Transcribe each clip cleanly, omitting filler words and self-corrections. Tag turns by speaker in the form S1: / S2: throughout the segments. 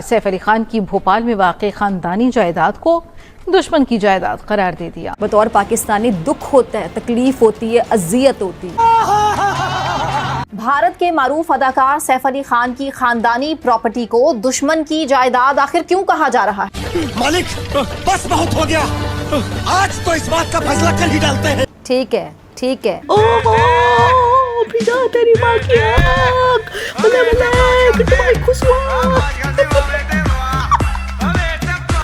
S1: सैफ अली खान की भोपाल में वाक़ई खानदानी जायदाद को दुश्मन की जायदाद करार दे दिया।
S2: बतौर पाकिस्तानी दुख होता है, तकलीफ होती है, अजियत होती है। भारत के मारूफ अदाकार सैफ अली खान की खानदानी प्रॉपर्टी को दुश्मन की जायदाद आखिर क्यों कहा जा रहा है?
S3: मालिक बस बहुत हो गया, आज तो इस बात का फैसला कल ही डालते हैं।
S2: ठीक है, ठीक है।
S4: तेरी माँ की आँख, कितना खुश हुआ।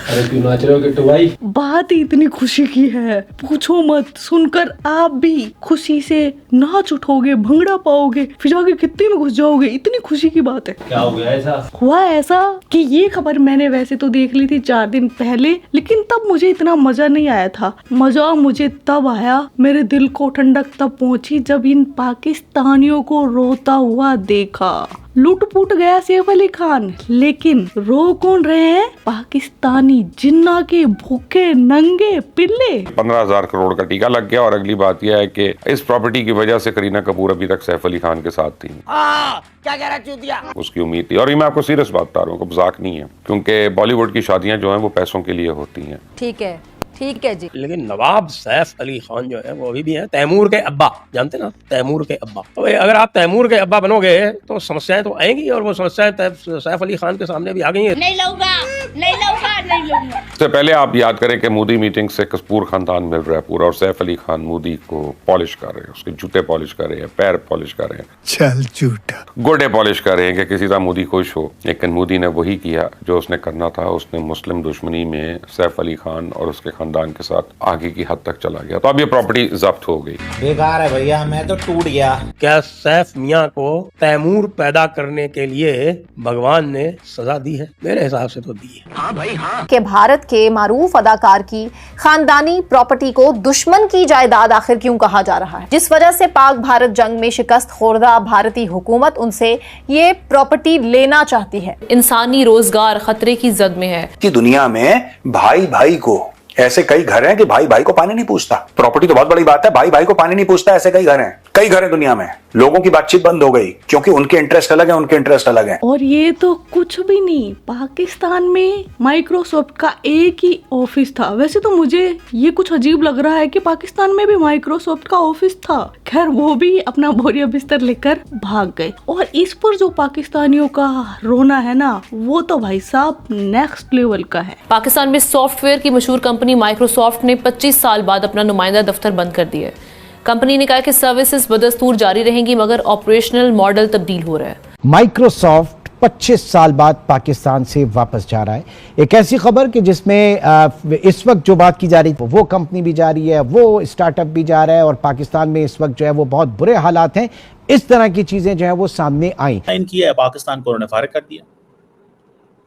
S5: अरे क्यों नाच रहे हो किट्टू भाई?
S4: बात ही इतनी खुशी की है, पूछो मत। सुनकर आप भी खुशी से नाच उठोगे, भंगड़ा पाओगे, फिर जाके कितने में घुस जाओगे। इतनी खुशी की बात है।
S5: क्या हो गया ऐसा?
S4: हुआ ऐसा कि ये खबर मैंने वैसे तो देख ली थी 4 दिन पहले, लेकिन तब मुझे इतना मजा नहीं आया था। मजा मुझे तब आया, मेरे दिल को ठंडक तब पहुंची जब इन पाकिस्तानियों को रोता हुआ देखा। लूट पुट गया सैफ अली खान, लेकिन रो कौन रहे हैं? पाकिस्तानी जिन्ना के भूखे नंगे पिल्ले।
S6: 15,000 करोड़ का टीका लग गया। और अगली बात यह है कि इस प्रॉपर्टी की वजह से करीना कपूर अभी तक सैफ अली खान के साथ थी।
S3: क्या कह रहा चूतिया?
S6: उसकी उम्मीद थी। और ये मैं आपको सीरियस बात बता रहा हूँ, मजाक नहीं है, क्योंकि बॉलीवुड की शादियां जो हैं वो पैसों के लिए होती हैं।
S2: ठीक है, ठीक है जी।
S7: लेकिन नवाब सैफ अली खान जो है वो अभी भी हैं तैमूर के अब्बा, जानते ना, तैमूर के अब्बा। तो अगर आप तैमूर के अब्बा बनोगे तो समस्याएं तो आएंगी, और वो समस्याएं सैफ अली खान के सामने भी आ गई हैं।
S8: नहीं लूंगा, नहीं लूंगा, नहीं लूंगा।
S6: इससे पहले आप याद करें कि मोदी मीटिंग से कपूर खानदान मिल रहा है पूरा, और सैफ अली खान मोदी को पॉलिश कर रहे हैं, उसके जूते पॉलिश कर रहे हैं, पैर पॉलिश कर रहे हैं,
S3: चल झूठा,
S6: गोडे पॉलिश कर रहे हैं कि किसी तरह मोदी खुश हो। लेकिन मोदी ने वही किया जो उसने करना था। उसने मुस्लिम दुश्मनी में सैफ अली खान और उसके खानदान के साथ आगे की हद तक चला गया। तो अब ये प्रॉपर्टी जब्त हो गई।
S9: बेकार है भैया, मैं तो टूट गया।
S7: क्या सैफ मियाँ को तैमूर पैदा करने के लिए भगवान ने सजा दी है? मेरे हिसाब से तो दी है।
S3: हाँ भाई हाँ।
S2: कि भारत के मारूफ अदाकार की खानदानी प्रॉपर्टी को दुश्मन की जायदाद आखिर क्यों कहा जा रहा है? जिस वजह से पाक भारत जंग में शिकस्त खोर्दा भारतीय हुकूमत उनसे ये प्रॉपर्टी लेना चाहती है।
S10: इंसानी रोजगार खतरे की जद में है।
S11: कि दुनिया में भाई भाई को, ऐसे कई घर हैं कि भाई भाई को पानी नहीं पूछता। प्रॉपर्टी तो बहुत बड़ी बात है, भाई भाई को पानी नहीं पूछता, ऐसे कई घर हैं, कई घर हैं दुनिया में। लोगों की बातचीत बंद हो गई क्योंकि उनके इंटरेस्ट अलग है, उनके इंटरेस्ट अलग है।
S4: और ये तो कुछ भी नहीं, पाकिस्तान में माइक्रोसॉफ्ट का एक ही ऑफिस था। वैसे तो मुझे ये कुछ अजीब लग रहा है कि पाकिस्तान में भी माइक्रोसॉफ्ट का ऑफिस था। खैर, वो भी अपना बोरिया बिस्तर लेकर भाग गए। और इस पर जो पाकिस्तानियों का रोना है ना, वो तो भाई साहब नेक्स्ट लेवल का है।
S10: पाकिस्तान में सॉफ्टवेयर की मशहूर कंपनी माइक्रोसॉफ्ट ने 25 साल बाद अपना नुमाइंदा दफ्तर बंद कर दिया है। कंपनी ने कहा कि सर्विसेज बदस्तूर जारी रहेंगी, मगर ऑपरेशनल मॉडल तब्दील हो रहा है।
S12: माइक्रोसॉफ्ट 25 साल बाद पाकिस्तान से वापस जा रहा है। एक ऐसी खबर कि जिसमें इस वक्त जो बात की जा रही है, वो कंपनी भी जा रही है, वो स्टार्टअप भी जा रहा है, और पाकिस्तान में इस वक्त जो है वो बहुत बुरे हालात हैं। इस तरह की चीजें जो है वो सामने आई।
S13: किया है पाकिस्तान को, उन्होंने फारिग कर दिया,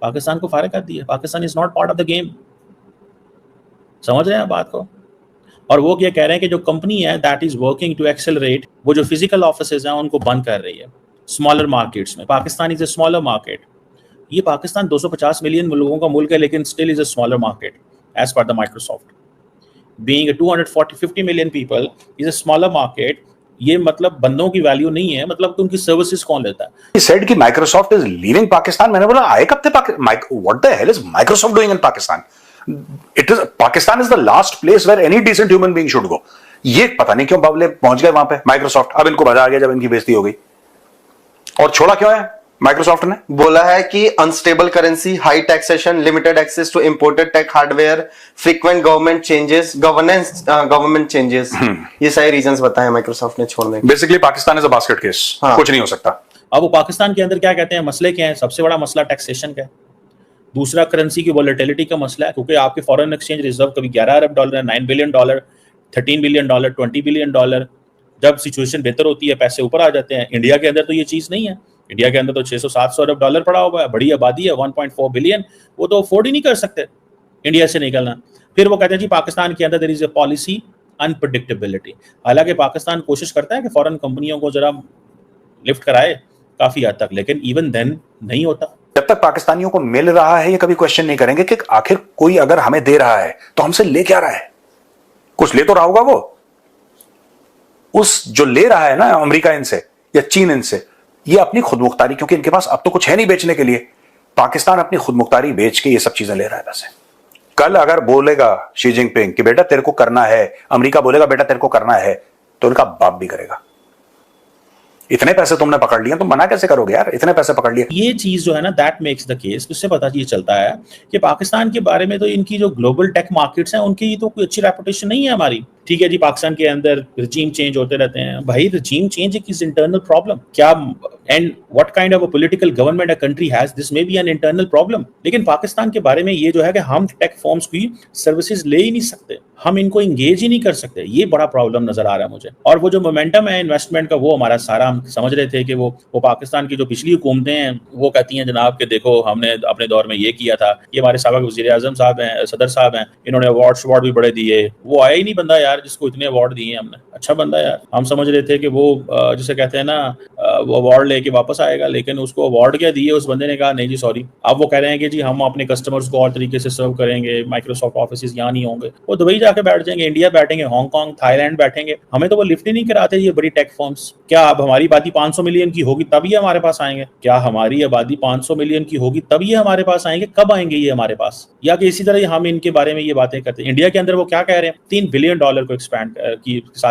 S13: पाकिस्तान को फारिग कर दिया। Pakistan is not part of the game. समझ रहे हैं बात को? और वो क्या कह रहे हैं कि जो कंपनी है that is working to accelerate, वो जो फिजिकल ऑफिसेज हैं उनको बंद कर रही है स्मॉलर मार्केट्स में। Pakistan is a smaller market. ये पाकिस्तान 250 मिलियन लोगों का मुल्क है, लेकिन still is a smaller market as per the Microsoft. Being 240-50 million people is a smaller market. ये मतलब बंदों की वैल्यू नहीं है, मतलब कि उनकी सर्विसेज कौन लेता है।
S11: He said कि माइक्रोसॉफ्ट इज लीविंग पाकिस्तान। मैंने बोला आए कब थे? What the hell is Microsoft doing in Pakistan? It is Pakistan is the last place where any decent human being should go. ये पता नहीं क्यों बावले पहुंच गए वहां पे माइक्रोसॉफ्ट। अब इनको मजा आ गया जब इनकी बेइज्जती हो गई। और छोड़ा क्यों है माइक्रोसॉफ्ट ने?
S9: बोला है कि unstable currency, high taxation, limited access to imported tech hardware, frequent government changes, government changes, ये सारे रीजंस बताए माइक्रोसॉफ्ट ने छोड़ने।
S11: Basically Pakistan is a basket case. कुछ नहीं हो सकता।
S13: अब वो पाकिस्तान के अंदर क्या कहते हैं, मसले क्या है? सबसे बड़ा मसला टैक्सेशन का है। दूसरा करेंसी की वॉलेटिलिटी का मसला है, क्योंकि आपके फॉरेन एक्सचेंज रिजर्व कभी 11 अरब डॉलर है, 9 billion dollar, 13 billion dollar, 20 billion dollar. जब सिचुएशन बेहतर होती है पैसे ऊपर आ जाते हैं। इंडिया के अंदर तो ये चीज़ नहीं है। इंडिया के अंदर तो 600-700 अरब डॉलर पड़ा हुआ है, बड़ी आबादी है, 1.4 बिलियन, वो तो अफोर्ड ही नहीं कर सकते इंडिया से निकलना। फिर वो कहते हैं जी पाकिस्तान के अंदर there is a policy unpredictability. हालांकि पाकिस्तान कोशिश करता है कि फॉरेन कंपनियों को जरा लिफ्ट कराए काफ़ी हद तक, लेकिन इवन देन नहीं होता।
S11: जब तक पाकिस्तानियों को मिल रहा है ये कभी क्वेश्चन नहीं करेंगे कि आखिर कोई अगर हमें दे रहा है तो हमसे ले क्या रहा है? कुछ ले तो रहा होगा वो। उस जो ले रहा है ना अमेरिका इनसे या चीन इनसे, ये अपनी खुद मुख्तारी, क्योंकि इनके पास अब तो कुछ है नहीं बेचने के लिए। पाकिस्तान अपनी खुद मुख्तारी बेच के ये सब चीजें ले रहा है पैसे। कल अगर बोलेगा शी जिनपिंग कि बेटा तेरे को करना है, अमेरिका बोलेगा बेटा तेरे को करना है, तो उनका बाप भी करेगा। इतने पैसे तुमने पकड़ लिए, तुम मना कैसे करोगे यार, इतने पैसे पकड़ लिए।
S13: ये चीज जो है ना, दैट मेक्स द केस, उससे पता ये चलता है कि पाकिस्तान के बारे में तो इनकी जो ग्लोबल टेक मार्केट्स हैं उनकी तो कोई अच्छी रेपुटेशन नहीं है हमारी। ठीक है जी, पाकिस्तान के अंदर रिजीम चेंज होते रहते हैं, भाई regime change is internal problem क्या, and what kind of a political government a country has, this may be an internal problem. लेकिन पाकिस्तान के बारे में ये जो है कि हम टेक फर्म्स की सर्विसेज ले ही नहीं सकते, हम इनको इंगेज ही नहीं कर सकते, ये बड़ा प्रॉब्लम नजर आ रहा है मुझे। और वो जो मोमेंटम है इन्वेस्टमेंट का, वो हमारा सारा, हम समझ रहे थे कि वो पाकिस्तान की जो पिछली हुकूमतें हैं वो कहती हैं जनाब कि देखो हमने अपने दौर में ये किया था, ये हमारे साबिक वज़ीर आज़म साहब हैं, सदर साहब हैं, इन्होंने अवार्ड भी बड़े दिए, वो आया ही नहीं बंदा यार जिसको इतने अवार्ड दिए हमने, अच्छा बंदा यार। हम समझ रहे थे कि वो जिसे कहते हैं ना वो अवार्ड लेके वापस आएगा, लेकिन उसको अवार्ड क्या दिए, उस बंदे ने कहा नहीं जी सॉरी। अब वो कह रहे हैं कि जी हम अपने कस्टमर्स को और तरीके से सर्व करेंगे, माइक्रोसॉफ्ट ऑफिस यहाँ नहीं होंगे, वो दुबई जाके बैठ जाएंगे, इंडिया बैठेंगे, हांगकांग, थाईलैंड बैठेंगे, हमें तो वो लिफ्ट ही नहीं कराते ये बड़ी टेक फर्म्स। क्या अब हमारी आबादी 500 मिलियन की होगी तब ये हमारे पास आएंगे? क्या हमारी आबादी 500 मिलियन की होगी तब ये हमारे पास आएंगे? कब आएंगे ये हमारे पास? या कि इसी तरह हम इनके बारे में ये बातें करते हैं। इंडिया के अंदर वो क्या कह रहे हैं, $3 बिलियन को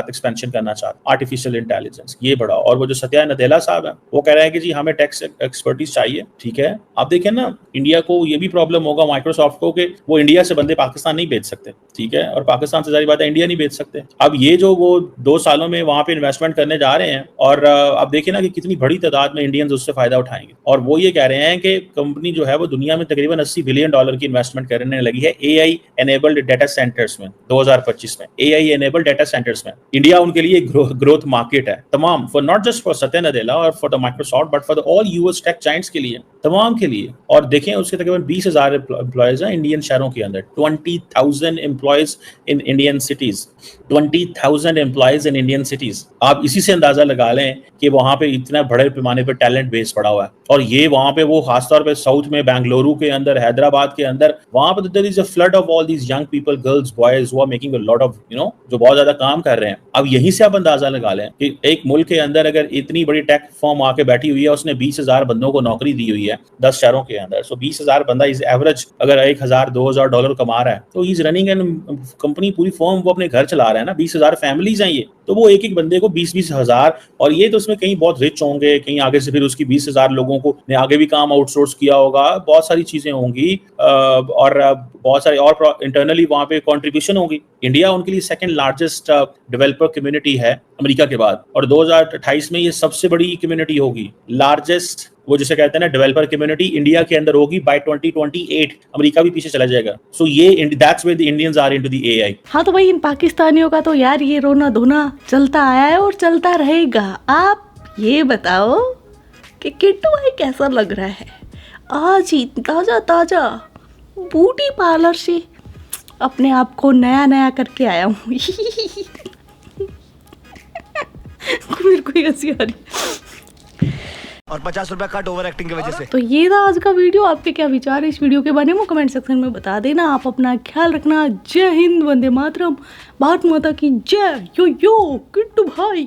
S13: एक्सपेंशन करना चाहते, आर्टिफिशियल इंटेलिजेंस, ये बड़ा। और वो जो सत्या नदेला साहब है वो कह रहे हैं कि जी हमें टैक्स एक्सपर्टीज चाहिए। ठीक है, आप देखें ना, इंडिया को ये भी प्रॉब्लम होगा माइक्रोसॉफ्ट को कि वो इंडिया से बंदे पाकिस्तान नहीं भेज सकते। ठीक है, और पाकिस्तान से जारी बात है इंडिया नहीं भेज सकते। अब ये जो वो 2 सालों में वहां पे इन्वेस्टमेंट करने जा रहे हैं, और अब देखिए ना कि कितनी बड़ी तादाद में इंडियंस उससे फायदा उठाएंगे। और वो ये कह रहे हैं कि कंपनी जो है वो दुनिया में तकरीबन $80 बिलियन की इन्वेस्टमेंट करने लगी है AI एनेबल्ड डाटा सेंटर्स में 2025 में। AI एनेबल्ड डाटा सेंटर्स में इंडिया उनके लिए ग्रोथ मार्केट है तमाम, for not just for Satya Nadella और for the Microsoft but for the all US tech giants के लिए, तमाम के लिए। और देखें उसके तकरीबन 20,000 एम्प्लॉयज हैं इंडियन शहरों के अंदर, 20,000 employees in Indian cities, 20,000 employees in Indian cities. आप इसी से अंदाजा लगा लें कि वहां पे इतना बड़े पैमाने पर टैलेंट बेस पड़ा हुआ है। और ये वहां पे वो खासतौर पे साउथ में, बेंगलुरु के अंदर, हैदराबाद के अंदर, वहां पे there is a flood of all these young people, girls, boys who are making a lot of जो बहुत ज्यादा काम कर रहे हैं। अब यहीं से आप अंदाजा लगा लें कि एक मुल्क के अंदर अगर इतनी बड़ी टेक फर्म आके बैठी हुई है, उसने 20,000 बंदों को नौकरी दी हुई है 10 शहरों के अंदर। सो 20,000 बंदा इज एवरेज अगर $1,000-2,000 कमा रहा है तो इज रनिंग एन कंपनी, पूरी फर्म वो अपने घर चला रहा है ना। 20,000 फैमिलीज हैं ये, तो वो एक बंदे को 20-20 हज़ार, और ये तो उसमें कहीं बहुत रिच होंगे, कहीं आगे से फिर उसकी 20,000 लोगों को ने आगे भी काम आउटसोर्स किया होगा, बहुत सारी चीजें होंगी, और बहुत सारी और इंटरनली वहां पे कंट्रीब्यूशन होगी। इंडिया उनके लिए सेकंड लार्जेस्ट डेवलपर कम्युनिटी है अमेरिका के बाद, और 2028 में ये सबसे बड़ी कम्युनिटी होगी, लार्जेस्ट, वो जिसे कहते हैं ना डेवलपर कम्युनिटी इंडिया के अंदर होगी बाय 2028। अमेरिका भी पीछे चला जाएगा। सो ये that's where the Indians are into the AI।
S4: हाँ तो भाई इन पाकिस्तानियों का तो यार ये रोना धोना चलता आया है और चलता रहेगा। आप ये बताओ कि किट्टू भाई कैसा लग रहा है? आज ही ताजा ताजा ब्यूटी पार्लर से अपने आप को नया नया करके आया हूँ। मेरे को हंसी आ रही
S3: और 50 रुपया कट ओवर एक्टिंग की वजह से।
S4: तो ये था आज का वीडियो। आपके क्या विचार है इस वीडियो के बारे में कमेंट सेक्शन में बता देना। आप अपना ख्याल रखना। जय हिंद, वंदे मातरम, भारत माता की जय। यो किट्टू भाई।